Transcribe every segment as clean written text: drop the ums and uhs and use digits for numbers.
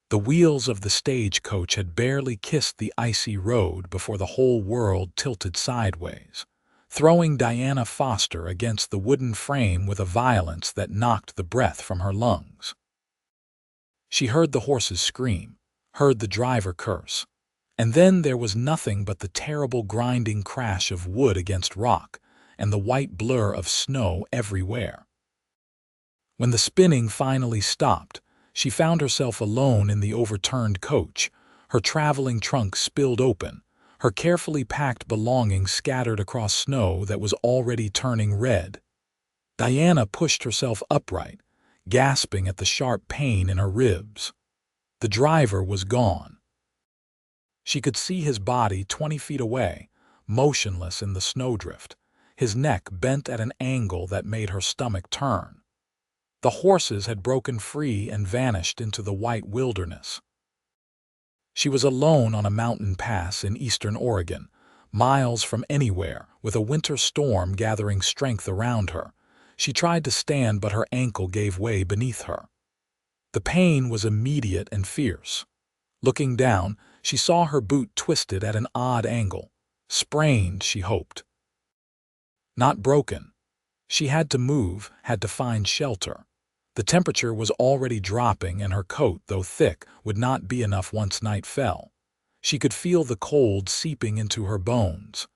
The wheels of the stagecoach had barely kissed the icy road before the whole world tilted sideways, throwing Diana Foster against the wooden frame with a violence that knocked the breath from her lungs. She heard the horses scream, heard the driver curse, and then there was nothing but the terrible grinding crash of wood against rock and the white blur of snow everywhere. When the spinning finally stopped, she found herself alone in the overturned coach, her traveling trunk spilled open, her carefully packed belongings scattered across snow that was already turning red. Diana pushed herself upright, gasping at the sharp pain in her ribs. The driver was gone. She could see his body 20 feet away, motionless in the snowdrift, his neck bent at an angle that made her stomach turn. The horses had broken free and vanished into the white wilderness. She was alone on a mountain pass in eastern Oregon, miles from anywhere, with a winter storm gathering strength around her. She tried to stand, but her ankle gave way beneath her. The pain was immediate and fierce. Looking down, she saw her boot twisted at an odd angle. Sprained, she hoped. Not broken. She had to move, had to find shelter. The temperature was already dropping, and her coat, though thick, would not be enough once night fell. She could feel the cold seeping into her bones.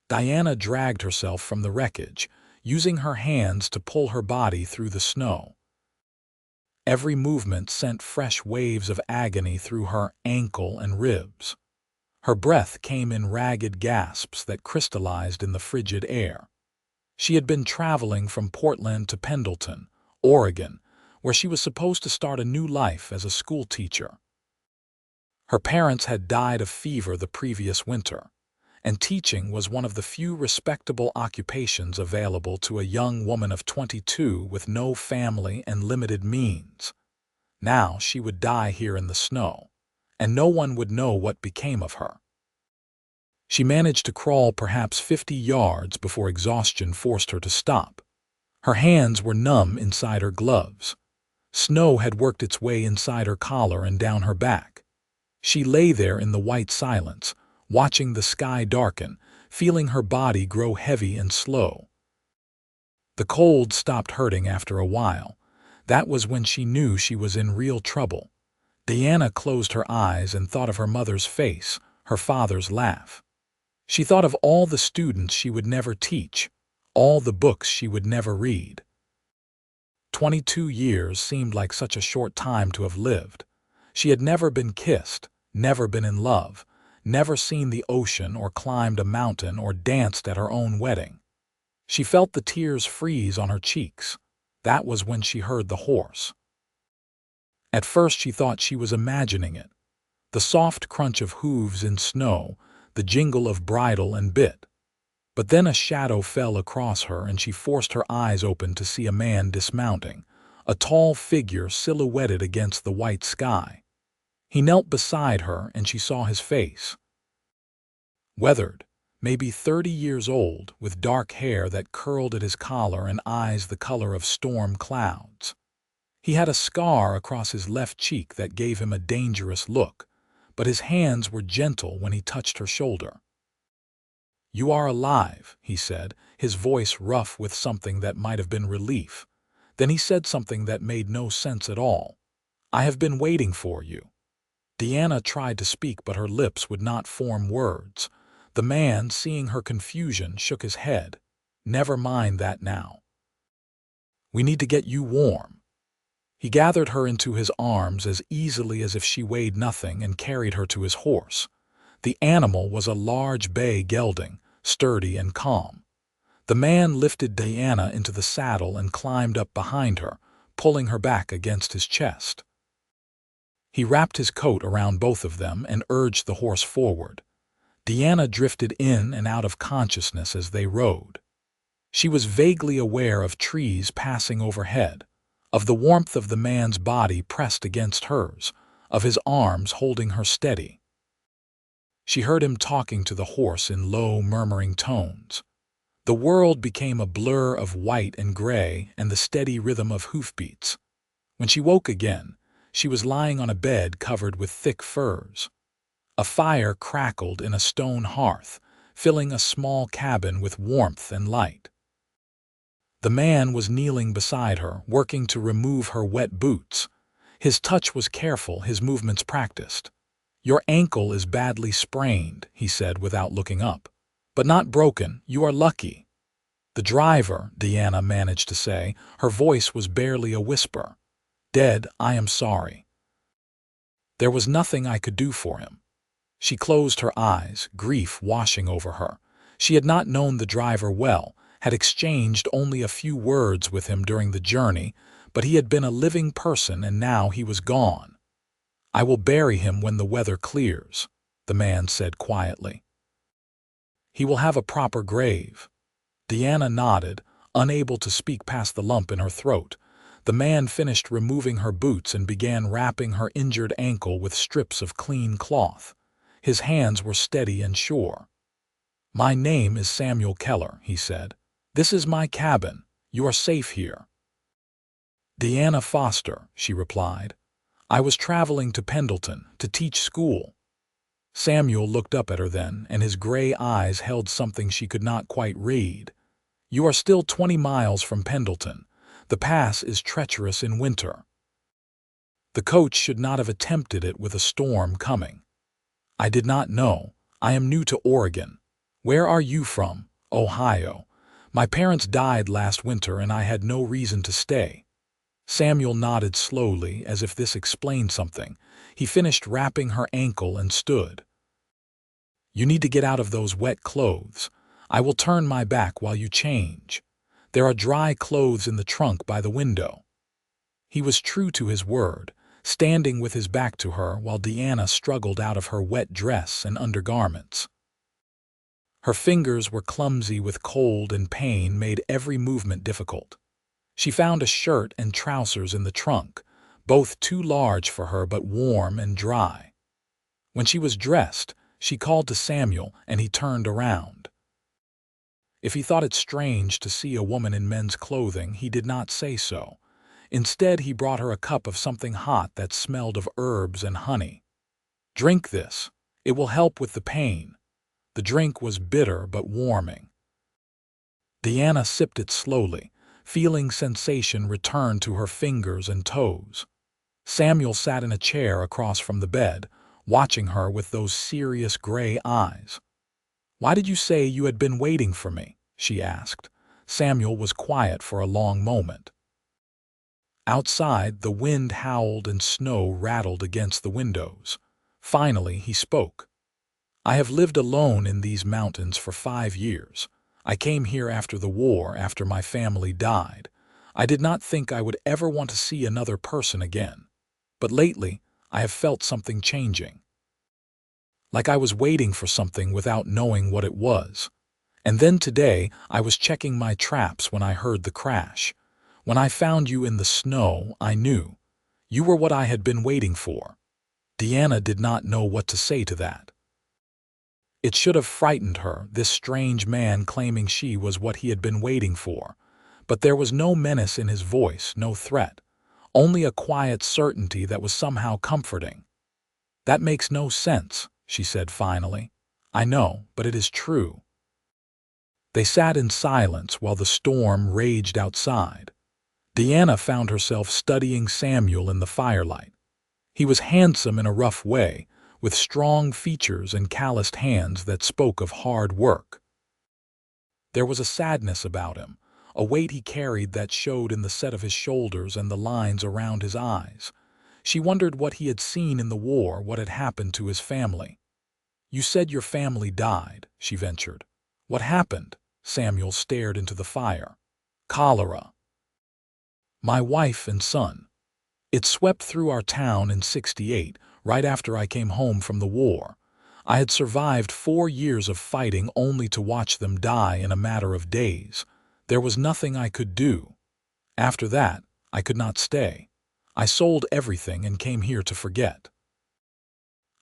Diana dragged herself from the wreckage, using her hands to pull her body through the snow. Every movement sent fresh waves of agony through her ankle and ribs. Her breath came in ragged gasps that crystallized in the frigid air. She had been traveling from Portland to Pendleton, Oregon, where she was supposed to start a new life as a school teacher. Her parents had died of fever the previous winter, and teaching was one of the few respectable occupations available to a young woman of 22 with no family and limited means. Now she would die here in the snow, and no one would know what became of her. She managed to crawl perhaps 50 yards before exhaustion forced her to stop. Her hands were numb inside her gloves. Snow had worked its way inside her collar and down her back. She lay there in the white silence, watching the sky darken, feeling her body grow heavy and slow. The cold stopped hurting after a while. That was when she knew she was in real trouble. Diana closed her eyes and thought of her mother's face, her father's laugh. She thought of all the students she would never teach, all the books she would never read. 22 years seemed like such a short time to have lived. She had never been kissed, never been in love, never seen the ocean or climbed a mountain or danced at her own wedding. She felt the tears freeze on her cheeks. That was when she heard the horse. At first she thought she was imagining it. The soft crunch of hooves in snow, the jingle of bridle and bit. But then a shadow fell across her and she forced her eyes open to see a man dismounting, a tall figure silhouetted against the white sky. He knelt beside her and she saw his face. Weathered, maybe 30 years old, with dark hair that curled at his collar and eyes the color of storm clouds. He had a scar across his left cheek that gave him a dangerous look, but his hands were gentle when he touched her shoulder. "You are alive," he said, his voice rough with something that might have been relief. Then he said something that made no sense at all. "I have been waiting for you." Diana tried to speak, but her lips would not form words. The man, seeing her confusion, shook his head. "Never mind that now. We need to get you warm." He gathered her into his arms as easily as if she weighed nothing and carried her to his horse. The animal was a large bay gelding, sturdy and calm. The man lifted Diana into the saddle and climbed up behind her, pulling her back against his chest. He wrapped his coat around both of them and urged the horse forward. Diana drifted in and out of consciousness as they rode. She was vaguely aware of trees passing overhead, of the warmth of the man's body pressed against hers, of his arms holding her steady. She heard him talking to the horse in low, murmuring tones. The world became a blur of white and gray and the steady rhythm of hoofbeats. When she woke again, She was lying on a bed covered with thick furs. A fire crackled in a stone hearth, filling a small cabin with warmth and light. The man was kneeling beside her, working to remove her wet boots. His touch was careful, his movements practiced. "Your ankle is badly sprained," he said without looking up. "But not broken. You are lucky." "The driver," Deanna managed to say. Her voice was barely a whisper. "Dead, I am sorry." There was nothing I could do for him. She closed her eyes, grief washing over her. She had not known the driver well, had exchanged only a few words with him during the journey, but he had been a living person and now he was gone. "I will bury him when the weather clears," the man said quietly. "He will have a proper grave." Deanna nodded, unable to speak past the lump in her throat. The man finished removing her boots and began wrapping her injured ankle with strips of clean cloth. His hands were steady and sure. "My name is Samuel Keller," he said. "This is my cabin. You are safe here." "Deanna Foster," she replied. "I was traveling to Pendleton to teach school." Samuel looked up at her then, and his gray eyes held something she could not quite read. "You are still 20 miles from Pendleton. The pass is treacherous in winter. The coach should not have attempted it with a storm coming." "I did not know. I am new to Oregon." "Where are you from?" "Ohio. My parents died last winter and I had no reason to stay." Samuel nodded slowly, as if this explained something. He finished wrapping her ankle and stood. "You need to get out of those wet clothes. I will turn my back while you change. There are dry clothes in the trunk by the window." He was true to his word, standing with his back to her while Deanna struggled out of her wet dress and undergarments. Her fingers were clumsy with cold and pain made every movement difficult. She found a shirt and trousers in the trunk, both too large for her but warm and dry. When she was dressed, she called to Samuel and he turned around. If he thought it strange to see a woman in men's clothing, he did not say so. Instead, he brought her a cup of something hot that smelled of herbs and honey. "Drink this. It will help with the pain." The drink was bitter but warming. Deanna sipped it slowly, feeling sensation return to her fingers and toes. Samuel sat in a chair across from the bed, watching her with those serious gray eyes. "Why did you say you had been waiting for me?" she asked. Samuel was quiet for a long moment. Outside, the wind howled and snow rattled against the windows. Finally, he spoke. "I have lived alone in these mountains for 5 years. I came here after the war, after my family died. I did not think I would ever want to see another person again. But lately, I have felt something changing. Like I was waiting for something without knowing what it was. And then today, I was checking my traps when I heard the crash. When I found you in the snow, I knew. You were what I had been waiting for." Deanna did not know what to say to that. It should have frightened her, this strange man claiming she was what he had been waiting for. But there was no menace in his voice, no threat. Only a quiet certainty that was somehow comforting. "That makes no sense," she said finally. "I know, but it is true." They sat in silence while the storm raged outside. Deanna found herself studying Samuel in the firelight. He was handsome in a rough way, with strong features and calloused hands that spoke of hard work. There was a sadness about him, a weight he carried that showed in the set of his shoulders and the lines around his eyes. She wondered what he had seen in the war, what had happened to his family. "You said your family died," she ventured. "What happened?" Samuel stared into the fire. "Cholera. My wife and son. It swept through our town in '68, right after I came home from the war. I had survived 4 years of fighting only to watch them die in a matter of days. There was nothing I could do. After that, I could not stay. I sold everything and came here to forget."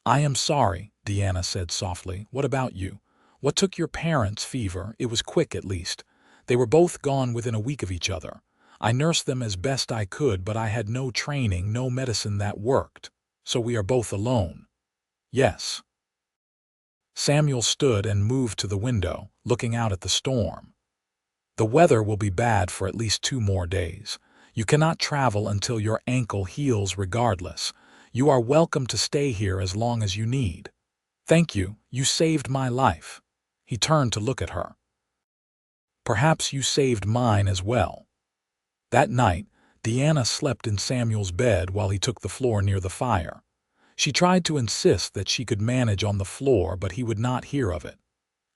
"I am sorry," Deanna said softly. "What about you? What took your parents' fever? It was quick, at least. They were both gone within a week of each other. I nursed them as best I could, but I had no training, no medicine that worked. So we are both alone." "Yes." Samuel stood and moved to the window, looking out at the storm. "The weather will be bad for at least 2 more days. You cannot travel until your ankle heals regardless. You are welcome to stay here as long as you need." "Thank you, you saved my life." He turned to look at her. "Perhaps you saved mine as well." That night, Deanna slept in Samuel's bed while he took the floor near the fire. She tried to insist that she could manage on the floor, but he would not hear of it.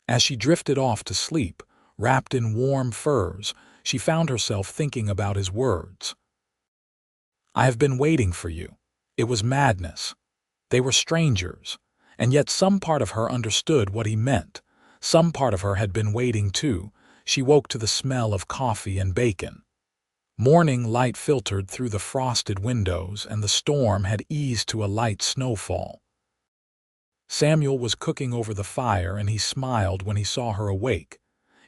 As she drifted off to sleep, wrapped in warm furs, she found herself thinking about his words. "I have been waiting for you." It was madness. They were strangers, and yet some part of her understood what he meant. Some part of her had been waiting too. She woke to the smell of coffee and bacon. Morning light filtered through the frosted windows, and the storm had eased to a light snowfall. Samuel was cooking over the fire, and he smiled when he saw her awake.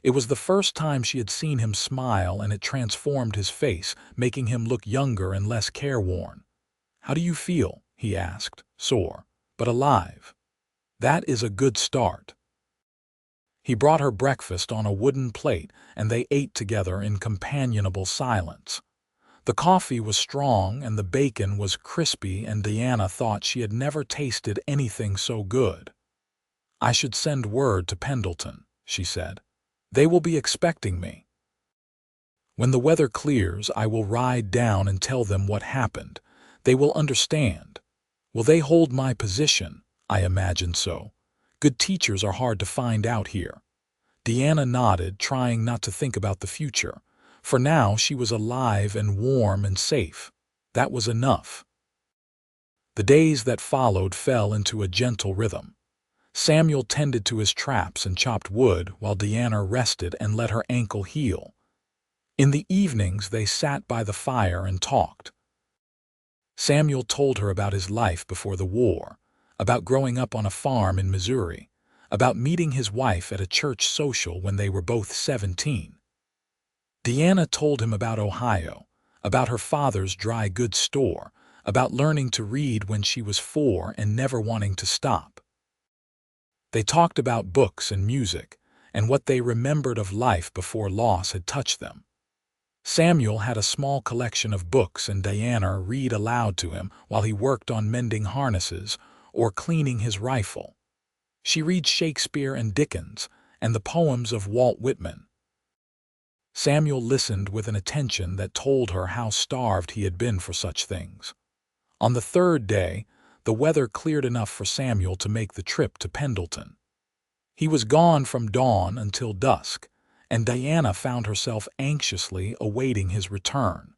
It was the first time she had seen him smile, and it transformed his face, making him look younger and less careworn. "How do you feel?" he asked, sore, but alive. "That is a good start." He brought her breakfast on a wooden plate, and they ate together in companionable silence. The coffee was strong and the bacon was crispy, and Deanna thought she had never tasted anything so good. "I should send word to Pendleton," she said. "They will be expecting me. When the weather clears, I will ride down and tell them what happened. They will understand. Will they hold my position? I imagine so. Good teachers are hard to find out here." Deanna nodded, trying not to think about the future. For now she was alive and warm and safe. That was enough. The days that followed fell into a gentle rhythm. Samuel tended to his traps and chopped wood, while Deanna rested and let her ankle heal. In the evenings they sat by the fire and talked. Samuel told her about his life before the war, about growing up on a farm in Missouri, about meeting his wife at a church social when they were both 17. Deanna told him about Ohio, about her father's dry goods store, about learning to read when she was 4 and never wanting to stop. They talked about books and music, and what they remembered of life before loss had touched them. Samuel had a small collection of books, and Deanna read aloud to him while he worked on mending harnesses or cleaning his rifle. She read Shakespeare and Dickens and the poems of Walt Whitman. Samuel listened with an attention that told her how starved he had been for such things. On the third day, the weather cleared enough for Samuel to make the trip to Pendleton. He was gone from dawn until dusk, and Deanna found herself anxiously awaiting his return.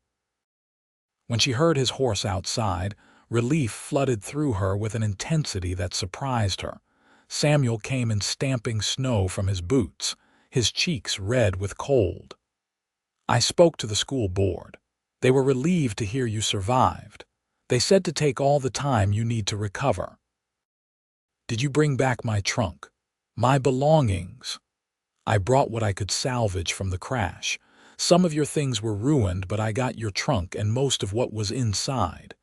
When she heard his horse outside, relief flooded through her with an intensity that surprised her. Samuel came in stamping snow from his boots, his cheeks red with cold. "I spoke to the school board. They were relieved to hear you survived. They said to take all the time you need to recover." "Did you bring back my trunk? My belongings?" "I brought what I could salvage from the crash. Some of your things were ruined, but I got your trunk and most of what was inside."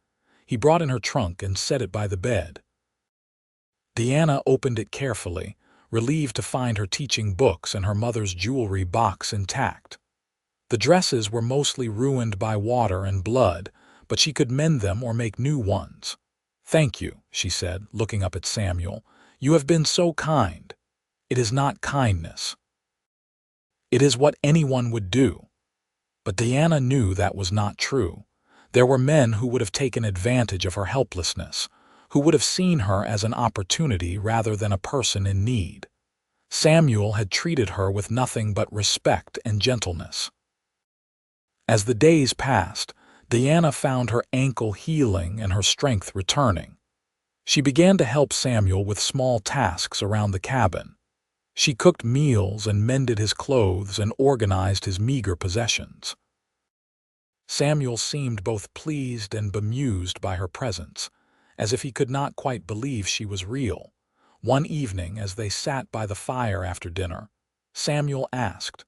He brought in her trunk and set it by the bed. Deanna opened it carefully, relieved to find her teaching books and her mother's jewelry box intact. The dresses were mostly ruined by water and blood, but she could mend them or make new ones. "Thank you," she said, looking up at Samuel. "You have been so kind." "It is not kindness. It is what anyone would do." But Deanna knew that was not true. There were men who would have taken advantage of her helplessness, who would have seen her as an opportunity rather than a person in need. Samuel had treated her with nothing but respect and gentleness. As the days passed, Deanna found her ankle healing and her strength returning. She began to help Samuel with small tasks around the cabin. She cooked meals and mended his clothes and organized his meager possessions. Samuel seemed both pleased and bemused by her presence, as if he could not quite believe she was real. One evening, as they sat by the fire after dinner, Samuel asked,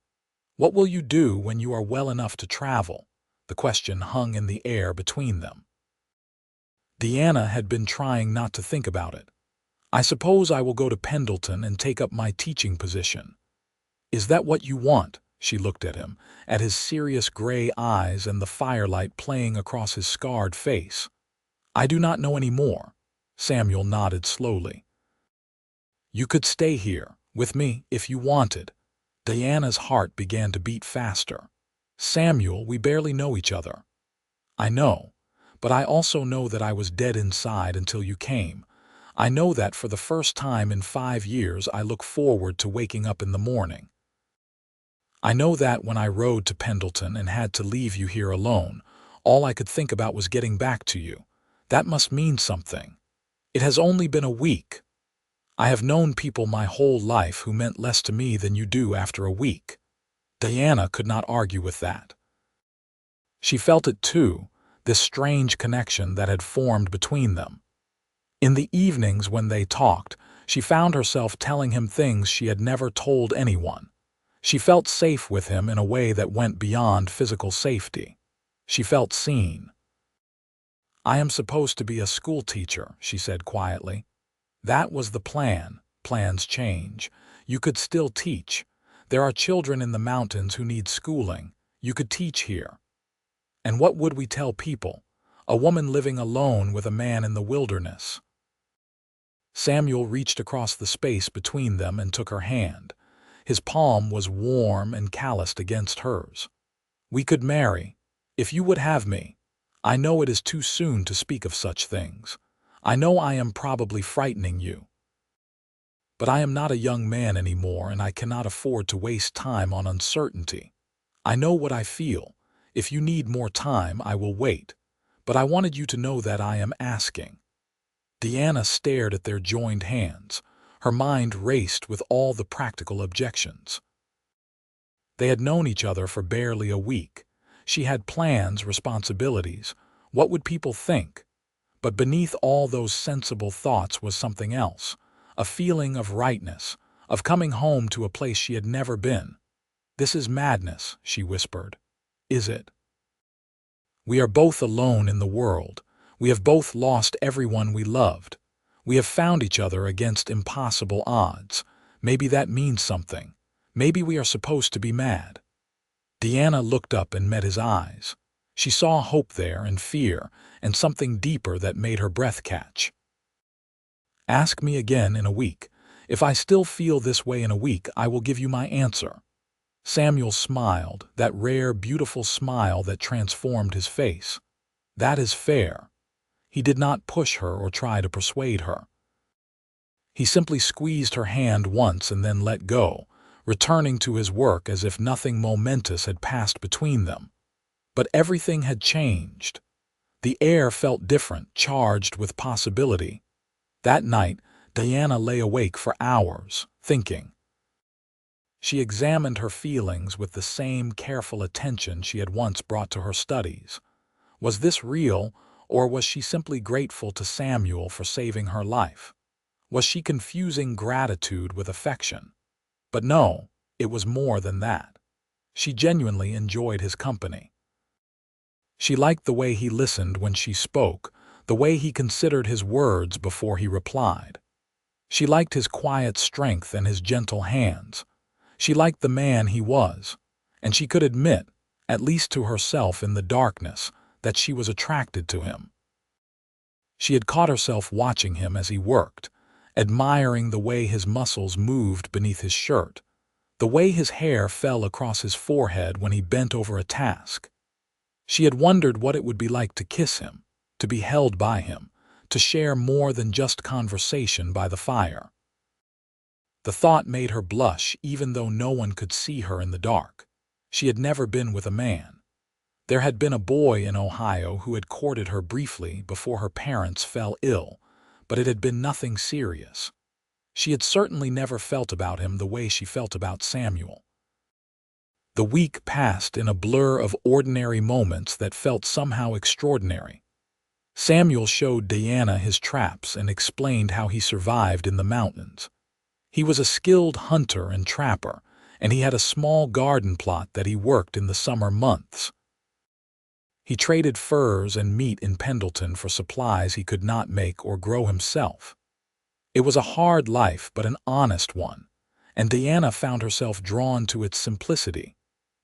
"What will you do when you are well enough to travel?" The question hung in the air between them. Deanna had been trying not to think about it. "I suppose I will go to Pendleton and take up my teaching position." "Is that what you want?" She looked at him, at his serious gray eyes and the firelight playing across his scarred face. "I do not know any more." Samuel nodded slowly. "You could stay here, with me, if you wanted." Diana's heart began to beat faster. "Samuel, we barely know each other." "I know, but I also know that I was dead inside until you came. I know that for the first time in 5 years I look forward to waking up in the morning. I know that when I rode to Pendleton and had to leave you here alone, all I could think about was getting back to you. That must mean something. It has only been a week. I have known people my whole life who meant less to me than you do after a week." Diana could not argue with that. She felt it too, this strange connection that had formed between them. In the evenings when they talked, she found herself telling him things she had never told anyone. She felt safe with him in a way that went beyond physical safety. She felt seen. "I am supposed to be a school teacher," she said quietly. "That was the plan. Plans change. You could still teach. There are children in the mountains who need schooling. You could teach here. And what would we tell people? A woman living alone with a man in the wilderness." Samuel reached across the space between them and took her hand. His palm was warm and calloused against hers. "We could marry, if you would have me. I know it is too soon to speak of such things. I know I am probably frightening you. But I am not a young man anymore, and I cannot afford to waste time on uncertainty. I know what I feel. If you need more time, I will wait. But I wanted you to know that I am asking." Deanna stared at their joined hands. Her mind raced with all the practical objections. They had known each other for barely a week. She had plans, responsibilities. What would people think? But beneath all those sensible thoughts was something else, a feeling of rightness, of coming home to a place she had never been. "This is madness," she whispered. "Is it? We are both alone in the world. We have both lost everyone we loved. We have found each other against impossible odds. Maybe that means something. Maybe we are supposed to be mad." Deanna looked up and met his eyes. She saw hope there and fear and something deeper that made her breath catch. "Ask me again in a week. If I still feel this way in a week, I will give you my answer." Samuel smiled, that rare, beautiful smile that transformed his face. "That is fair." He did not push her or try to persuade her. He simply squeezed her hand once and then let go, returning to his work as if nothing momentous had passed between them. But everything had changed. The air felt different, charged with possibility. That night, Diana lay awake for hours, thinking. She examined her feelings with the same careful attention she had once brought to her studies. Was this real, or was she simply grateful to Samuel for saving her life? Was she confusing gratitude with affection? But no, it was more than that. She genuinely enjoyed his company. She liked the way he listened when she spoke, the way he considered his words before he replied. She liked his quiet strength and his gentle hands. She liked the man he was, and she could admit, at least to herself in the darkness, that she was attracted to him. She had caught herself watching him as he worked, admiring the way his muscles moved beneath his shirt, the way his hair fell across his forehead when he bent over a task. She had wondered what it would be like to kiss him, to be held by him, to share more than just conversation by the fire. The thought made her blush even though no one could see her in the dark. She had never been with a man. There had been a boy in Ohio who had courted her briefly before her parents fell ill, but it had been nothing serious. She had certainly never felt about him the way she felt about Samuel. The week passed in a blur of ordinary moments that felt somehow extraordinary. Samuel showed Diana his traps and explained how he survived in the mountains. He was a skilled hunter and trapper, and he had a small garden plot that he worked in the summer months. He traded furs and meat in Pendleton for supplies he could not make or grow himself. It was a hard life, but an honest one, and Deanna found herself drawn to its simplicity.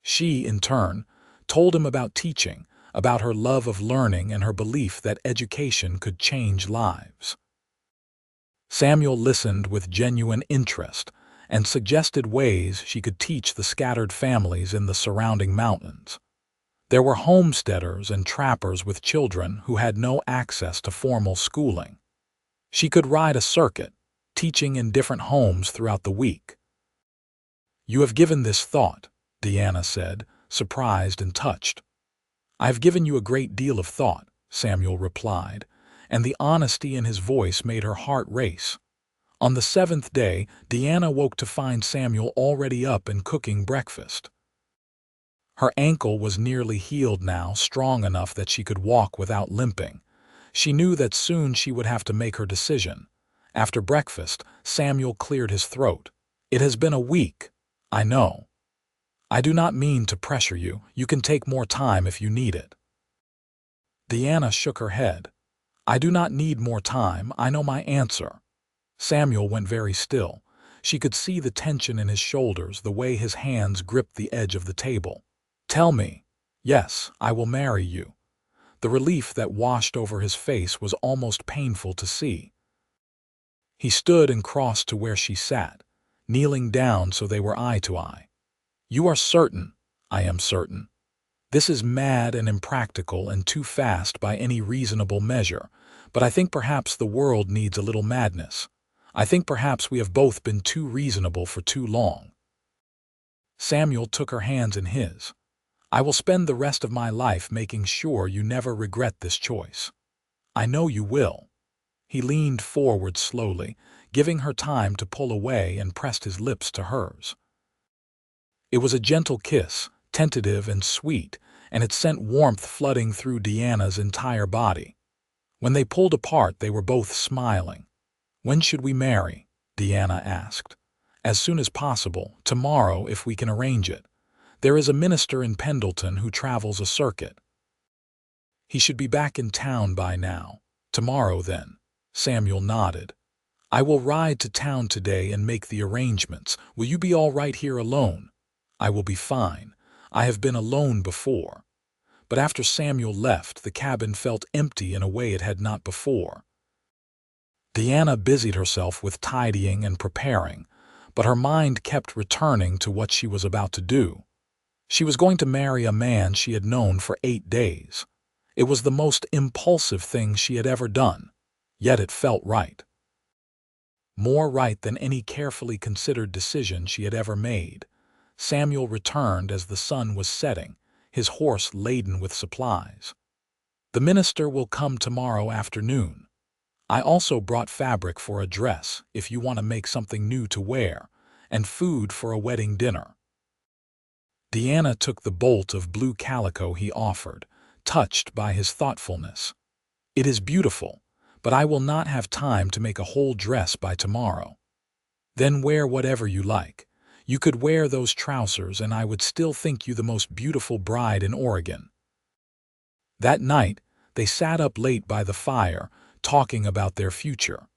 She, in turn, told him about teaching, about her love of learning and her belief that education could change lives. Samuel listened with genuine interest and suggested ways she could teach the scattered families in the surrounding mountains. There were homesteaders and trappers with children who had no access to formal schooling. She could ride a circuit, teaching in different homes throughout the week. "You have given this thought," Deanna said, surprised and touched. "I have given you a great deal of thought," Samuel replied, and the honesty in his voice made her heart race. On the seventh day, Deanna woke to find Samuel already up and cooking breakfast. Her ankle was nearly healed now, strong enough that she could walk without limping. She knew that soon she would have to make her decision. After breakfast, Samuel cleared his throat. "It has been a week, I know. I do not mean to pressure you. You can take more time if you need it." Deanna shook her head. "I do not need more time. I know my answer." Samuel went very still. She could see the tension in his shoulders, the way his hands gripped the edge of the table. "Tell me. Yes, I will marry you." The relief that washed over his face was almost painful to see. He stood and crossed to where she sat, kneeling down so they were eye to eye. "You are certain?" "I am certain. This is mad and impractical and too fast by any reasonable measure, but I think perhaps the world needs a little madness. I think perhaps we have both been too reasonable for too long." Samuel took her hands in his. "I will spend the rest of my life making sure you never regret this choice." "I know you will." He leaned forward slowly, giving her time to pull away, and pressed his lips to hers. It was a gentle kiss, tentative and sweet, and it sent warmth flooding through Deanna's entire body. When they pulled apart, they were both smiling. "When should we marry?" Deanna asked. "As soon as possible, tomorrow if we can arrange it. There is a minister in Pendleton who travels a circuit. He should be back in town by now." "Tomorrow, then." Samuel nodded. "I will ride to town today and make the arrangements. Will you be all right here alone?" "I will be fine. I have been alone before." But after Samuel left, the cabin felt empty in a way it had not before. Deanna busied herself with tidying and preparing, but her mind kept returning to what she was about to do. She was going to marry a man she had known for 8 days. It was the most impulsive thing she had ever done, yet it felt right. More right than any carefully considered decision she had ever made. Samuel returned as the sun was setting, his horse laden with supplies. "The minister will come tomorrow afternoon. I also brought fabric for a dress, if you want to make something new to wear, and food for a wedding dinner." Deanna took the bolt of blue calico he offered, touched by his thoughtfulness. "It is beautiful, but I will not have time to make a whole dress by tomorrow." "Then wear whatever you like. You could wear those trousers and I would still think you the most beautiful bride in Oregon." That night, they sat up late by the fire, talking about their future.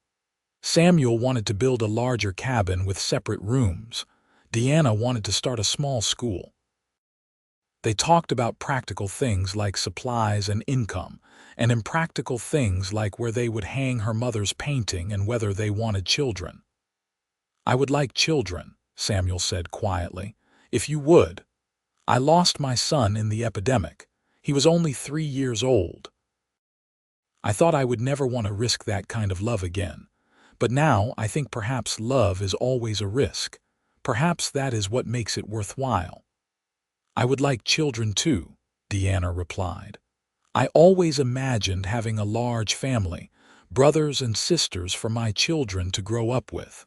Samuel wanted to build a larger cabin with separate rooms. Deanna wanted to start a small school. They talked about practical things like supplies and income, and impractical things like where they would hang her mother's painting and whether they wanted children. "I would like children," Samuel said quietly, "if you would. I lost my son in the epidemic. He was only 3 years old. I thought I would never want to risk that kind of love again. But now I think perhaps love is always a risk. Perhaps that is what makes it worthwhile." "I would like children too," Deanna replied. "I always imagined having a large family, brothers and sisters for my children to grow up with."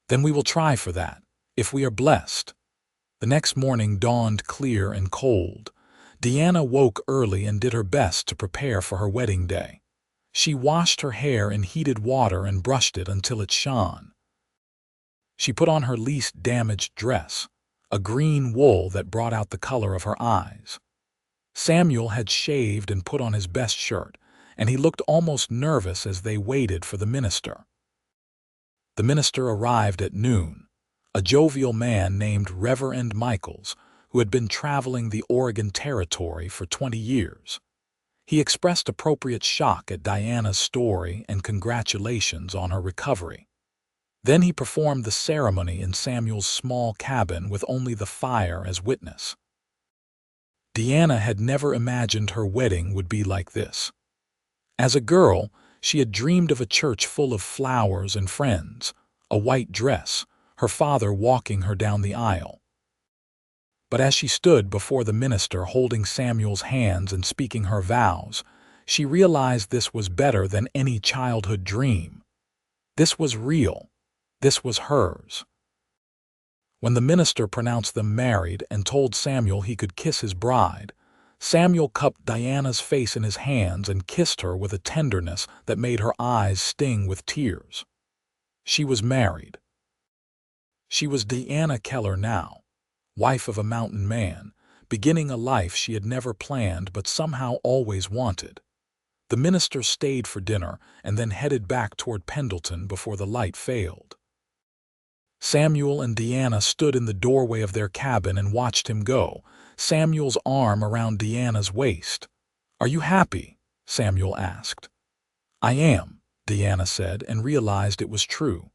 "Then we will try for that, if we are blessed." The next morning dawned clear and cold. Deanna woke early and did her best to prepare for her wedding day. She washed her hair in heated water and brushed it until it shone. She put on her least damaged dress, a green wool that brought out the color of her eyes. Samuel had shaved and put on his best shirt, and he looked almost nervous as they waited for the minister. The minister arrived at noon, a jovial man named Reverend Michaels, who had been traveling the Oregon Territory for 20 years. He expressed appropriate shock at Diana's story and congratulations on her recovery. Then he performed the ceremony in Samuel's small cabin with only the fire as witness. Diana had never imagined her wedding would be like this. As a girl, she had dreamed of a church full of flowers and friends, a white dress, her father walking her down the aisle. But as she stood before the minister holding Samuel's hands and speaking her vows, she realized this was better than any childhood dream. This was real. This was hers. When the minister pronounced them married and told Samuel he could kiss his bride, Samuel cupped Diana's face in his hands and kissed her with a tenderness that made her eyes sting with tears. She was married. She was Diana Keller now, wife of a mountain man, beginning a life she had never planned but somehow always wanted. The minister stayed for dinner and then headed back toward Pendleton before the light failed. Samuel and Diana stood in the doorway of their cabin and watched him go, Samuel's arm around Diana's waist. "Are you happy?" Samuel asked. "I am," Diana said, and realized it was true.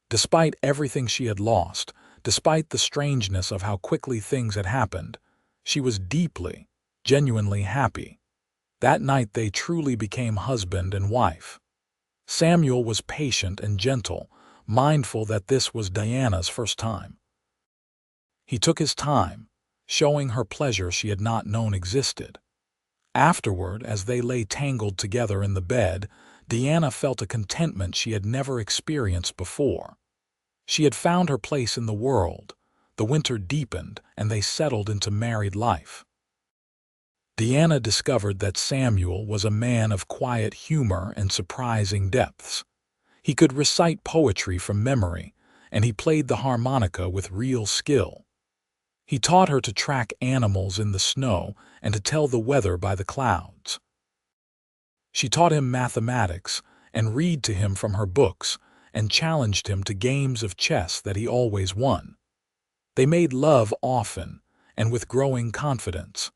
Despite everything she had lost, despite the strangeness of how quickly things had happened, she was deeply, genuinely happy. That night they truly became husband and wife. Samuel was patient and gentle, mindful that this was Diana's first time. He took his time, showing her pleasure she had not known existed. Afterward, as they lay tangled together in the bed, Diana felt a contentment she had never experienced before. She had found her place in the world. The winter deepened, and they settled into married life. Diana discovered that Samuel was a man of quiet humor and surprising depths. He could recite poetry from memory, and he played the harmonica with real skill. He taught her to track animals in the snow and to tell the weather by the clouds. She taught him mathematics and read to him from her books and challenged him to games of chess that he always won. They made love often and with growing confidence.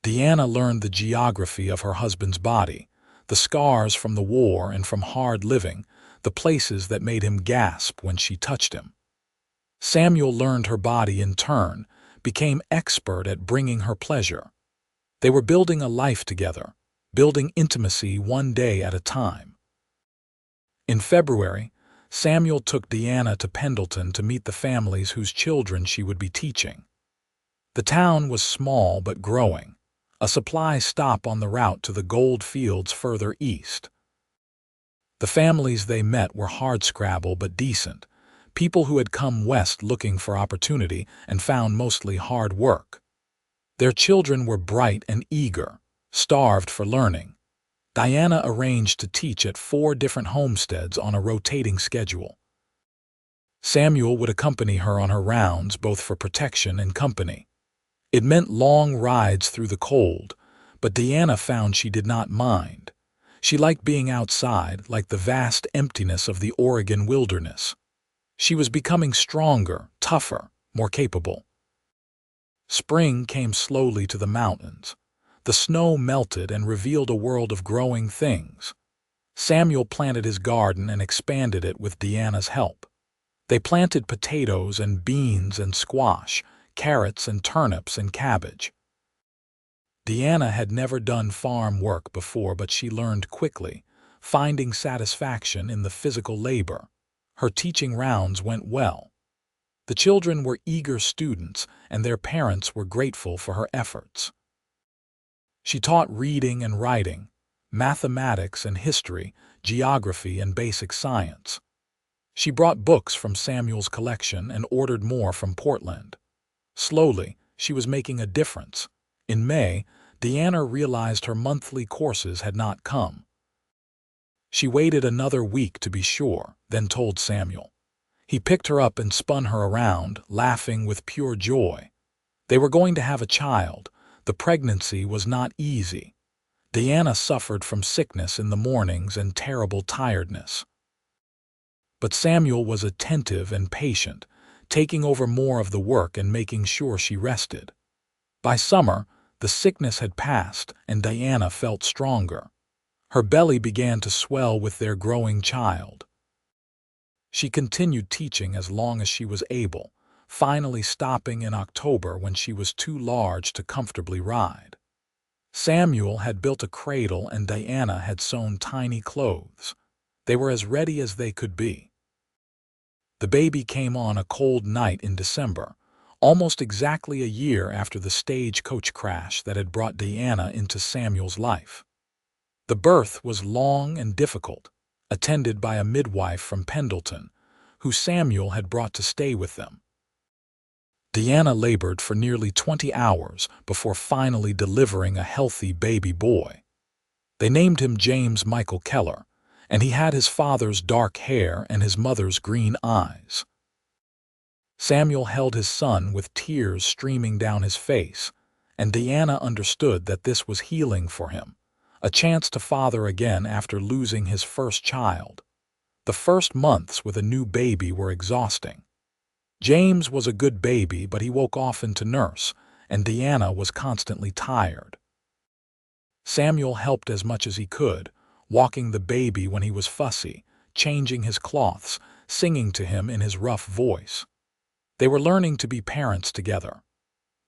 Diana learned the geography of her husband's body, the scars from the war and from hard living, the places that made him gasp when she touched him. Samuel learned her body in turn, became expert at bringing her pleasure. They were building a life together, building intimacy one day at a time. In February, Samuel took Diana to Pendleton to meet the families whose children she would be teaching. The town was small but growing, a supply stop on the route to the gold fields further east. The families they met were hardscrabble but decent, people who had come west looking for opportunity and found mostly hard work. Their children were bright and eager, starved for learning. Diana arranged to teach at 4 different homesteads on a rotating schedule. Samuel would accompany her on her rounds both for protection and company. It meant long rides through the cold, but Diana found she did not mind. She liked being outside, like the vast emptiness of the Oregon wilderness. She was becoming stronger, tougher, more capable. Spring came slowly to the mountains. The snow melted and revealed a world of growing things. Samuel planted his garden and expanded it with Diana's help. They planted potatoes and beans and squash, carrots and turnips and cabbage. Diana had never done farm work before, but she learned quickly, finding satisfaction in the physical labor. Her teaching rounds went well. The children were eager students, and their parents were grateful for her efforts. She taught reading and writing, mathematics and history, geography and basic science. She brought books from Samuel's collection and ordered more from Portland. Slowly, she was making a difference. In May, Diana realized her monthly courses had not come. She waited another week to be sure, then told Samuel. He picked her up and spun her around, laughing with pure joy. They were going to have a child. The pregnancy was not easy. Diana suffered from sickness in the mornings and terrible tiredness. But Samuel was attentive and patient, taking over more of the work and making sure she rested. By summer, the sickness had passed and Diana felt stronger. Her belly began to swell with their growing child. She continued teaching as long as she was able, finally stopping in October when she was too large to comfortably ride. Samuel had built a cradle and Diana had sewn tiny clothes. They were as ready as they could be. The baby came on a cold night in December, almost exactly a year after the stagecoach crash that had brought Diana into Samuel's life. The birth was long and difficult, attended by a midwife from Pendleton, who Samuel had brought to stay with them. Diana labored for nearly 20 hours before finally delivering a healthy baby boy. They named him James Michael Keller, and he had his father's dark hair and his mother's green eyes. Samuel held his son with tears streaming down his face, and Diana understood that this was healing for him, a chance to father again after losing his first child. The first months with a new baby were exhausting. James was a good baby, but he woke often to nurse, and Diana was constantly tired. Samuel helped as much as he could, walking the baby when he was fussy, changing his cloths, singing to him in his rough voice. They were learning to be parents together.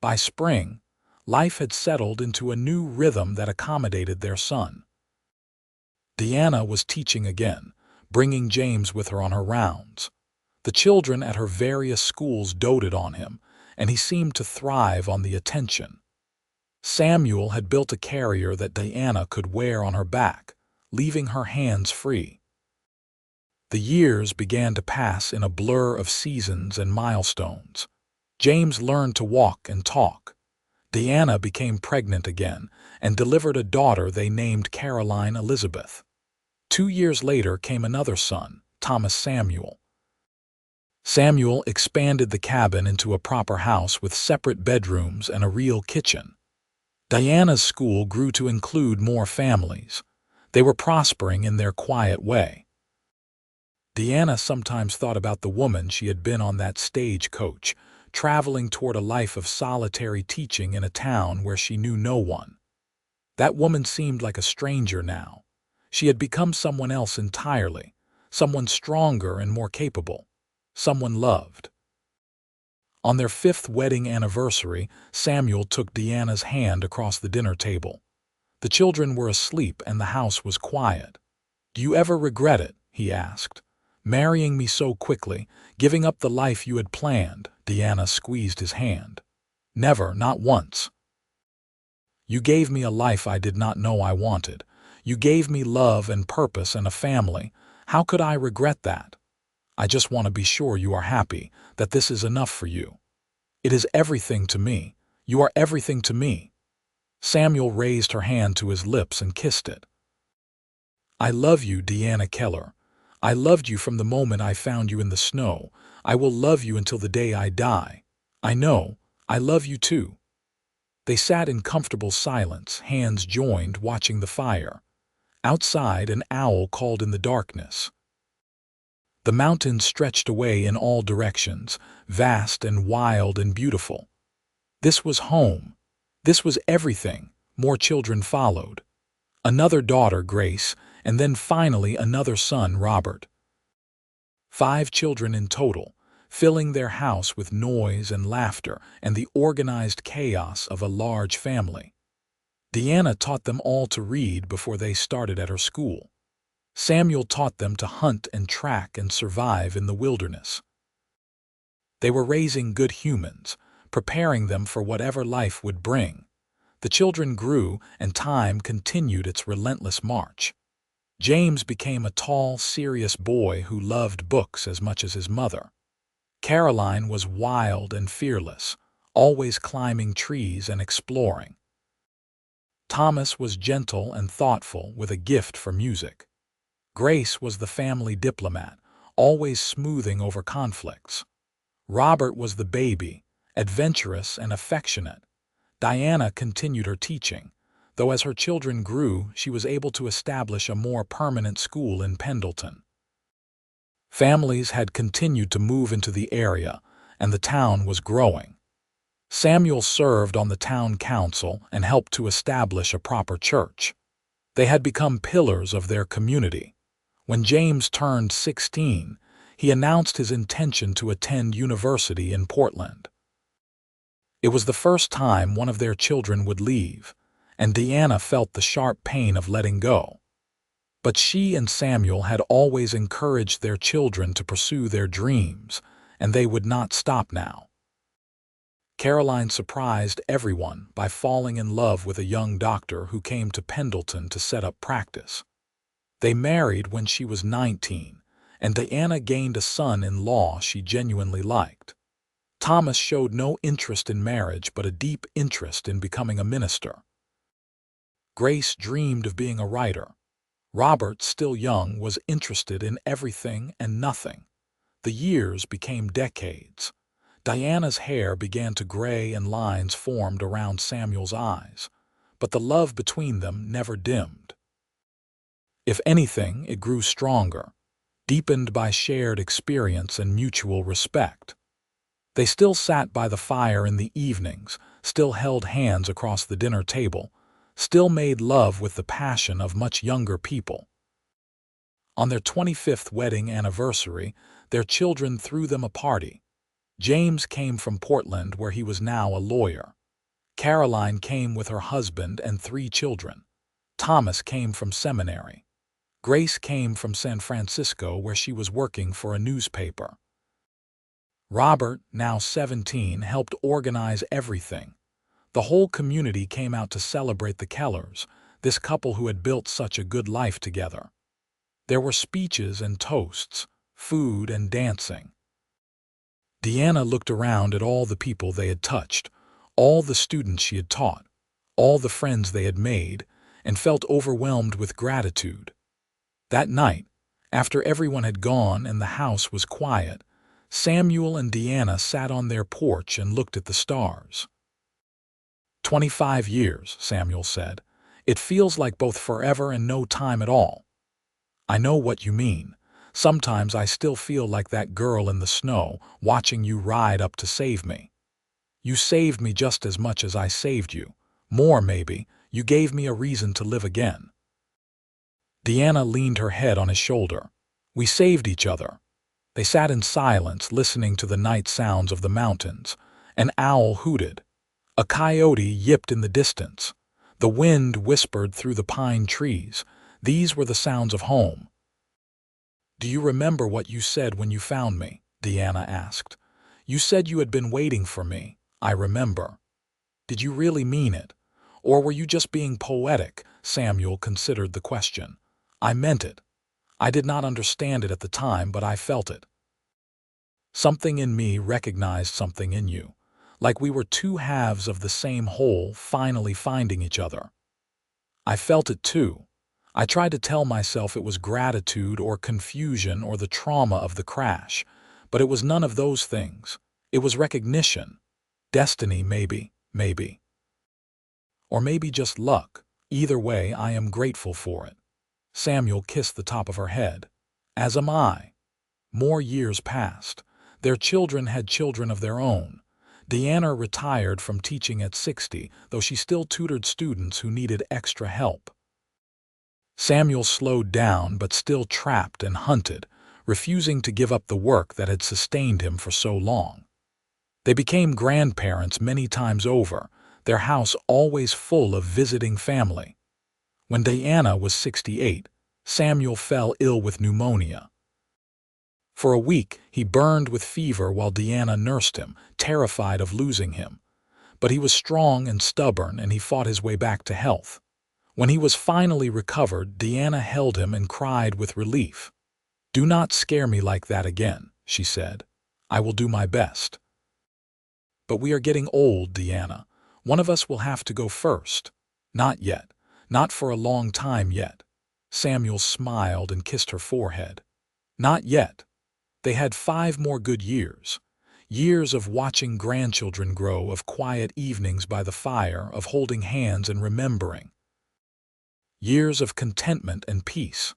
By spring, life had settled into a new rhythm that accommodated their son. Diana was teaching again, bringing James with her on her rounds. The children at her various schools doted on him, and he seemed to thrive on the attention. Samuel had built a carrier that Diana could wear on her back, leaving her hands free. The years began to pass in a blur of seasons and milestones. James learned to walk and talk. Diana became pregnant again and delivered a daughter they named Caroline Elizabeth. 2 years later came another son, Thomas Samuel. Samuel expanded the cabin into a proper house with separate bedrooms and a real kitchen. Diana's school grew to include more families. They were prospering in their quiet way. Diana sometimes thought about the woman she had been on that stagecoach, traveling toward a life of solitary teaching in a town where she knew no one. That woman seemed like a stranger now. She had become someone else entirely, someone stronger and more capable, someone loved. On their 5th wedding anniversary, Samuel took Diana's hand across the dinner table. The children were asleep and the house was quiet. "Do you ever regret it?" he asked. "Marrying me so quickly, giving up the life you had planned?" Diana squeezed his hand. "Never, not once. You gave me a life I did not know I wanted. You gave me love and purpose and a family. How could I regret that? I just want to be sure you are happy, that this is enough for you. It is everything to me. You are everything to me." Samuel raised her hand to his lips and kissed it. "I love you, Diana Keller. I loved you from the moment I found you in the snow. I will love you until the day I die. I know, I love you too." They sat in comfortable silence, hands joined, watching the fire. Outside, an owl called in the darkness. The mountains stretched away in all directions, vast and wild and beautiful. This was home. This was everything. More children followed. Another daughter, Grace, and then finally another son, Robert. 5 children in total, filling their house with noise and laughter and the organized chaos of a large family. Diana taught them all to read before they started at her school. Samuel taught them to hunt and track and survive in the wilderness. They were raising good humans, preparing them for whatever life would bring. The children grew, and time continued its relentless march. James became a tall, serious boy who loved books as much as his mother. Caroline was wild and fearless, always climbing trees and exploring. Thomas was gentle and thoughtful with a gift for music. Grace was the family diplomat, always smoothing over conflicts. Robert was the baby, adventurous and affectionate. Diana continued her teaching, though as her children grew, she was able to establish a more permanent school in Pendleton. Families had continued to move into the area, and the town was growing. Samuel served on the town council and helped to establish a proper church. They had become pillars of their community. When James turned 16, he announced his intention to attend university in Portland. It was the first time one of their children would leave, and Deanna felt the sharp pain of letting go. But she and Samuel had always encouraged their children to pursue their dreams, and they would not stop now. Caroline surprised everyone by falling in love with a young doctor who came to Pendleton to set up practice. They married when she was 19, and Diana gained a son-in-law she genuinely liked. Thomas showed no interest in marriage but a deep interest in becoming a minister. Grace dreamed of being a writer. Robert, still young, was interested in everything and nothing. The years became decades. Diana's hair began to gray and lines formed around Samuel's eyes, but the love between them never dimmed. If anything, it grew stronger, deepened by shared experience and mutual respect. They still sat by the fire in the evenings, still held hands across the dinner table, still made love with the passion of much younger people. On their 25th wedding anniversary, their children threw them a party. James came from Portland, where he was now a lawyer. Caroline came with her husband and 3 children. Thomas came from seminary. Grace came from San Francisco, where she was working for a newspaper. Robert, now 17, helped organize everything. The whole community came out to celebrate the Kellers, this couple who had built such a good life together. There were speeches and toasts, food and dancing. Deanna looked around at all the people they had touched, all the students she had taught, all the friends they had made, and felt overwhelmed with gratitude. That night, after everyone had gone and the house was quiet, Samuel and Deanna sat on their porch and looked at the stars. 25 years, Samuel said. It feels like both forever and no time at all. I know what you mean. Sometimes I still feel like that girl in the snow, watching you ride up to save me. You saved me just as much as I saved you. More, maybe. You gave me a reason to live again. Deanna leaned her head on his shoulder. We saved each other. They sat in silence, listening to the night sounds of the mountains. An owl hooted. A coyote yipped in the distance. The wind whispered through the pine trees. These were the sounds of home. Do you remember what you said when you found me? Deanna asked. You said you had been waiting for me. I remember. Did you really mean it? Or were you just being poetic? Samuel considered the question. I meant it. I did not understand it at the time, but I felt it. Something in me recognized something in you, like we were 2 halves of the same whole finally finding each other. I felt it too. I tried to tell myself it was gratitude or confusion or the trauma of the crash, but it was none of those things. It was recognition. Destiny, maybe. Or maybe just luck. Either way, I am grateful for it. Samuel kissed the top of her head. As am I. More years passed. Their children had children of their own. Deanna retired from teaching at 60, though she still tutored students who needed extra help. Samuel slowed down, but still trapped and hunted, refusing to give up the work that had sustained him for so long. They became grandparents many times over, their house always full of visiting family. When Diana was 68, Samuel fell ill with pneumonia. For a week, he burned with fever while Deanna nursed him, terrified of losing him. But he was strong and stubborn, and he fought his way back to health. When he was finally recovered, Deanna held him and cried with relief. Do not scare me like that again, she said. I will do my best. But we are getting old, Deanna. One of us will have to go first. Not yet. Not for a long time yet. Samuel smiled and kissed her forehead. Not yet. They had 5 more good years. Years of watching grandchildren grow, of quiet evenings by the fire, of holding hands and remembering. Years of contentment and peace.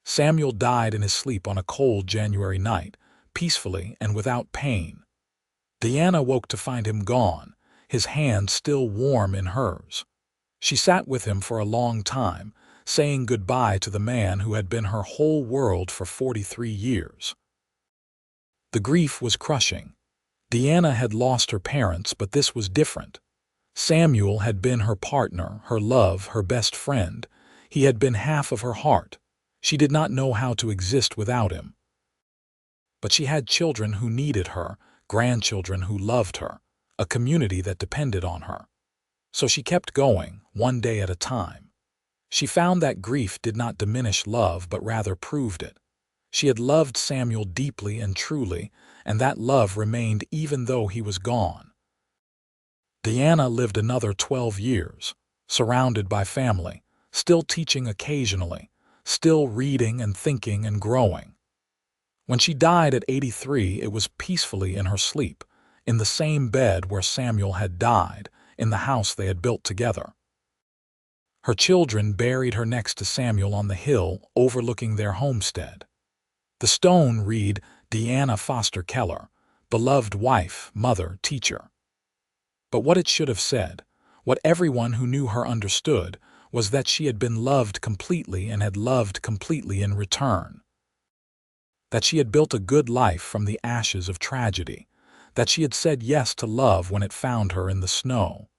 Samuel died in his sleep on a cold January night, peacefully and without pain. Diana woke to find him gone, his hand still warm in hers. She sat with him for a long time, saying goodbye to the man who had been her whole world for 43 years. The grief was crushing. Diana had lost her parents, but this was different. Samuel had been her partner, her love, her best friend. He had been half of her heart. She did not know how to exist without him. But she had children who needed her, grandchildren who loved her, a community that depended on her. So she kept going, one day at a time. She found that grief did not diminish love, but rather proved it. She had loved Samuel deeply and truly, and that love remained even though he was gone. Diana lived another 12 years, surrounded by family, still teaching occasionally, still reading and thinking and growing. When she died at 83, it was peacefully in her sleep, in the same bed where Samuel had died, in the house they had built together. Her children buried her next to Samuel on the hill overlooking their homestead. The stone read, Diana Foster Keller, beloved wife, mother, teacher. But what it should have said, what everyone who knew her understood, was that she had been loved completely and had loved completely in return. That she had built a good life from the ashes of tragedy, that she had said yes to love when it found her in the snow.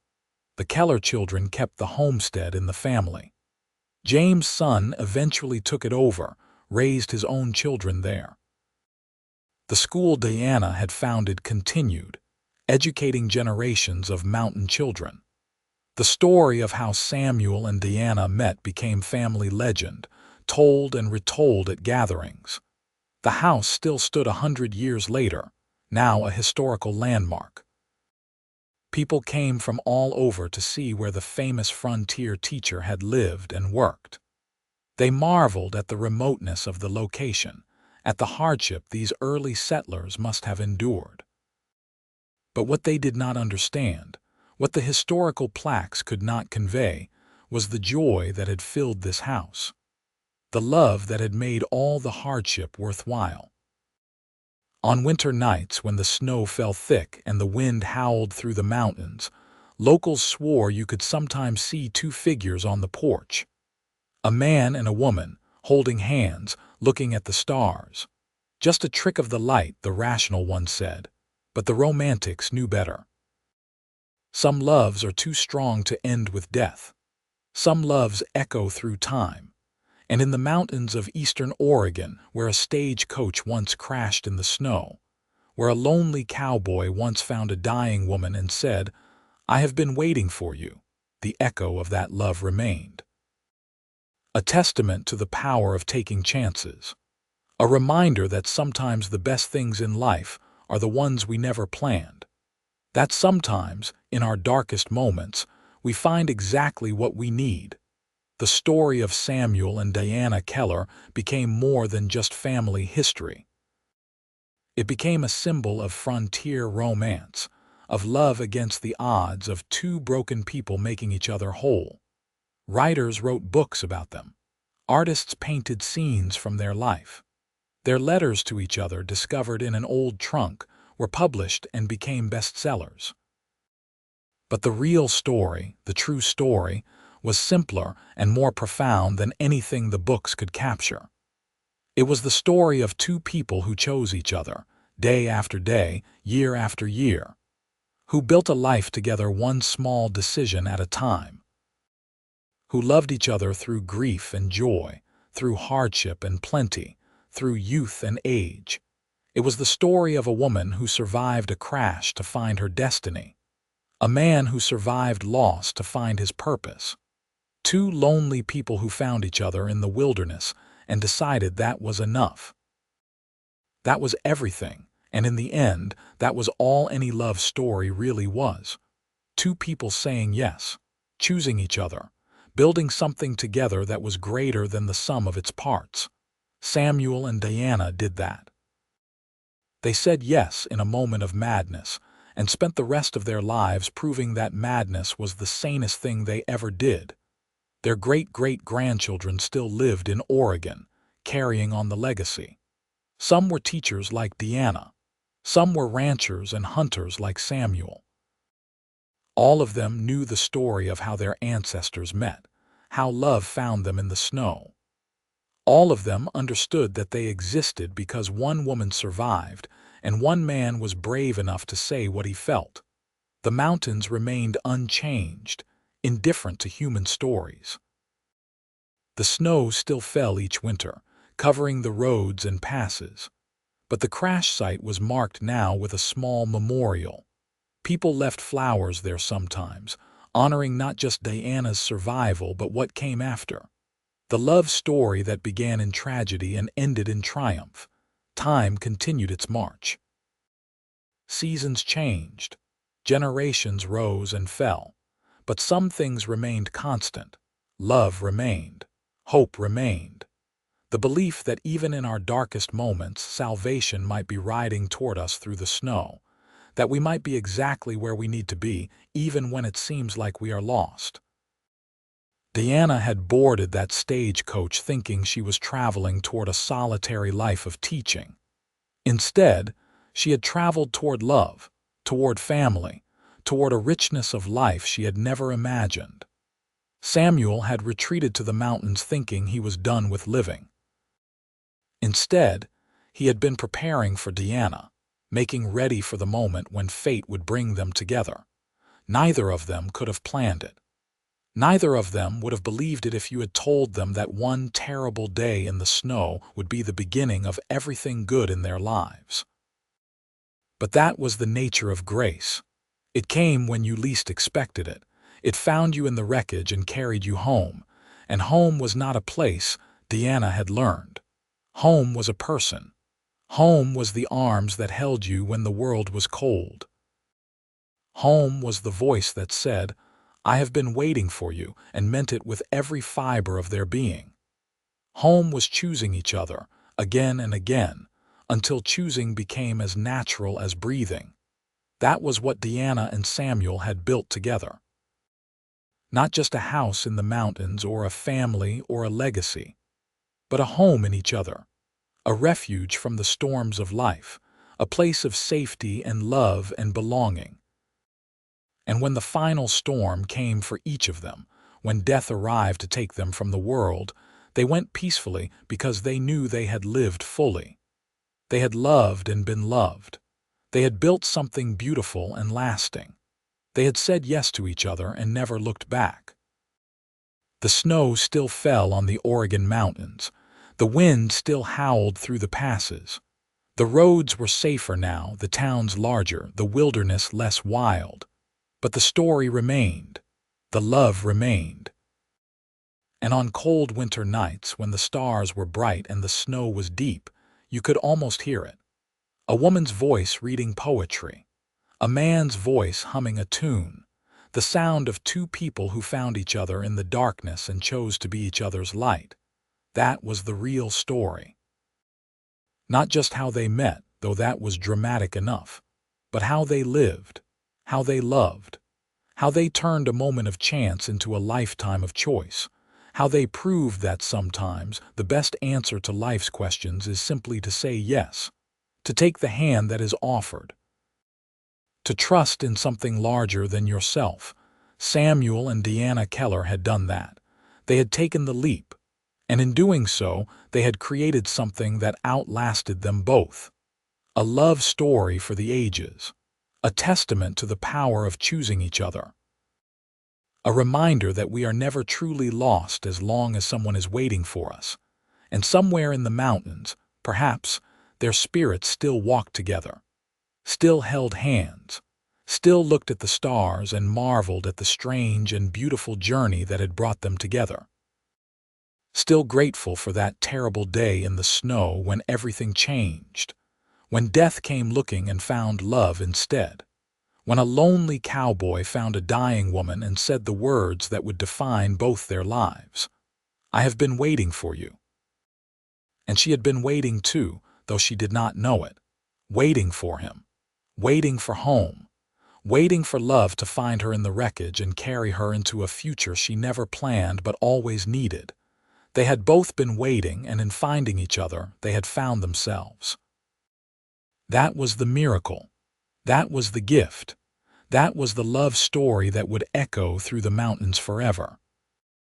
The Keller children kept the homestead in the family. James' son eventually took it over, raised his own children there. The school Diana had founded continued, educating generations of mountain children. The story of how Samuel and Diana met became family legend, told and retold at gatherings. The house still stood 100 years later, now a historical landmark. People came from all over to see where the famous frontier teacher had lived and worked. They marveled at the remoteness of the location, at the hardship these early settlers must have endured. But what they did not understand, what the historical plaques could not convey, was the joy that had filled this house, the love that had made all the hardship worthwhile. On winter nights when the snow fell thick and the wind howled through the mountains, locals swore you could sometimes see two figures on the porch. A man and a woman, holding hands, looking at the stars. Just a trick of the light, the rational ones said, but the romantics knew better. Some loves are too strong to end with death. Some loves echo through time. And in the mountains of eastern Oregon, where a stagecoach once crashed in the snow, where a lonely cowboy once found a dying woman and said, "I have been waiting for you," the echo of that love remained. A testament to the power of taking chances. A reminder that sometimes the best things in life are the ones we never planned. That sometimes, in our darkest moments, we find exactly what we need. The story of Samuel and Diana Keller became more than just family history. It became a symbol of frontier romance, of love against the odds, of two broken people making each other whole. Writers wrote books about them. Artists painted scenes from their life. Their letters to each other, discovered in an old trunk, were published and became bestsellers. But the real story, the true story, was simpler and more profound than anything the books could capture. It was the story of two people who chose each other, day after day, year after year, who built a life together one small decision at a time, who loved each other through grief and joy, through hardship and plenty, through youth and age. It was the story of a woman who survived a crash to find her destiny, a man who survived loss to find his purpose. Two lonely people who found each other in the wilderness and decided that was enough. That was everything, and in the end, that was all any love story really was. Two people saying yes, choosing each other, building something together that was greater than the sum of its parts. Samuel and Diana did that. They said yes in a moment of madness and spent the rest of their lives proving that madness was the sanest thing they ever did. Their great-great-grandchildren still lived in Oregon, carrying on the legacy. Some were teachers like Deanna. Some were ranchers and hunters like Samuel. All of them knew the story of how their ancestors met, how love found them in the snow. All of them understood that they existed because one woman survived and one man was brave enough to say what he felt. The mountains remained unchanged, indifferent to human stories. The snow still fell each winter, covering the roads and passes. But the crash site was marked now with a small memorial. People left flowers there sometimes, honoring not just Diana's survival but what came after. The love story that began in tragedy and ended in triumph. Time continued its march. Seasons changed. Generations rose and fell. But some things remained constant. Love remained. Hope remained. The belief that even in our darkest moments, salvation might be riding toward us through the snow, that we might be exactly where we need to be, even when it seems like we are lost. Deanna had boarded that stagecoach thinking she was traveling toward a solitary life of teaching. Instead, she had traveled toward love, toward family, toward a richness of life she had never imagined. Samuel had retreated to the mountains thinking he was done with living. Instead, he had been preparing for Deanna, making ready for the moment when fate would bring them together. Neither of them could have planned it. Neither of them would have believed it if you had told them that one terrible day in the snow would be the beginning of everything good in their lives. But that was the nature of grace. It came when you least expected it. It found you in the wreckage and carried you home. And home was not a place, Deanna had learned. Home was a person. Home was the arms that held you when the world was cold. Home was the voice that said, "I have been waiting for you," and meant it with every fiber of their being. Home was choosing each other, again and again, until choosing became as natural as breathing. That was what Deanna and Samuel had built together. Not just a house in the mountains or a family or a legacy, but a home in each other, a refuge from the storms of life, a place of safety and love and belonging. And when the final storm came for each of them, when death arrived to take them from the world, they went peacefully because they knew they had lived fully. They had loved and been loved. They had built something beautiful and lasting. They had said yes to each other and never looked back. The snow still fell on the Oregon mountains. The wind still howled through the passes. The roads were safer now, the towns larger, the wilderness less wild. But the story remained. The love remained. And on cold winter nights, when the stars were bright and the snow was deep, you could almost hear it. A woman's voice reading poetry. A man's voice humming a tune. The sound of two people who found each other in the darkness and chose to be each other's light. That was the real story. Not just how they met, though that was dramatic enough, but how they lived, how they loved, how they turned a moment of chance into a lifetime of choice, how they proved that sometimes the best answer to life's questions is simply to say yes, to take the hand that is offered, to trust in something larger than yourself. Samuel and Deanna Keller had done that. They had taken the leap, and in doing so, they had created something that outlasted them both. A love story for the ages, a testament to the power of choosing each other. A reminder that we are never truly lost as long as someone is waiting for us. And somewhere in the mountains, perhaps, their spirits still walked together, still held hands, still looked at the stars and marveled at the strange and beautiful journey that had brought them together. Still grateful for that terrible day in the snow when everything changed, when death came looking and found love instead. When a lonely cowboy found a dying woman and said the words that would define both their lives. "I have been waiting for you." And she had been waiting too, though she did not know it. waiting for him, waiting for home, waiting for love to find her in the wreckage and carry her into a future she never planned but always needed. They had both been waiting, and in finding each other, they had found themselves. That was the miracle. That was the gift. That was the love story that would echo through the mountains forever.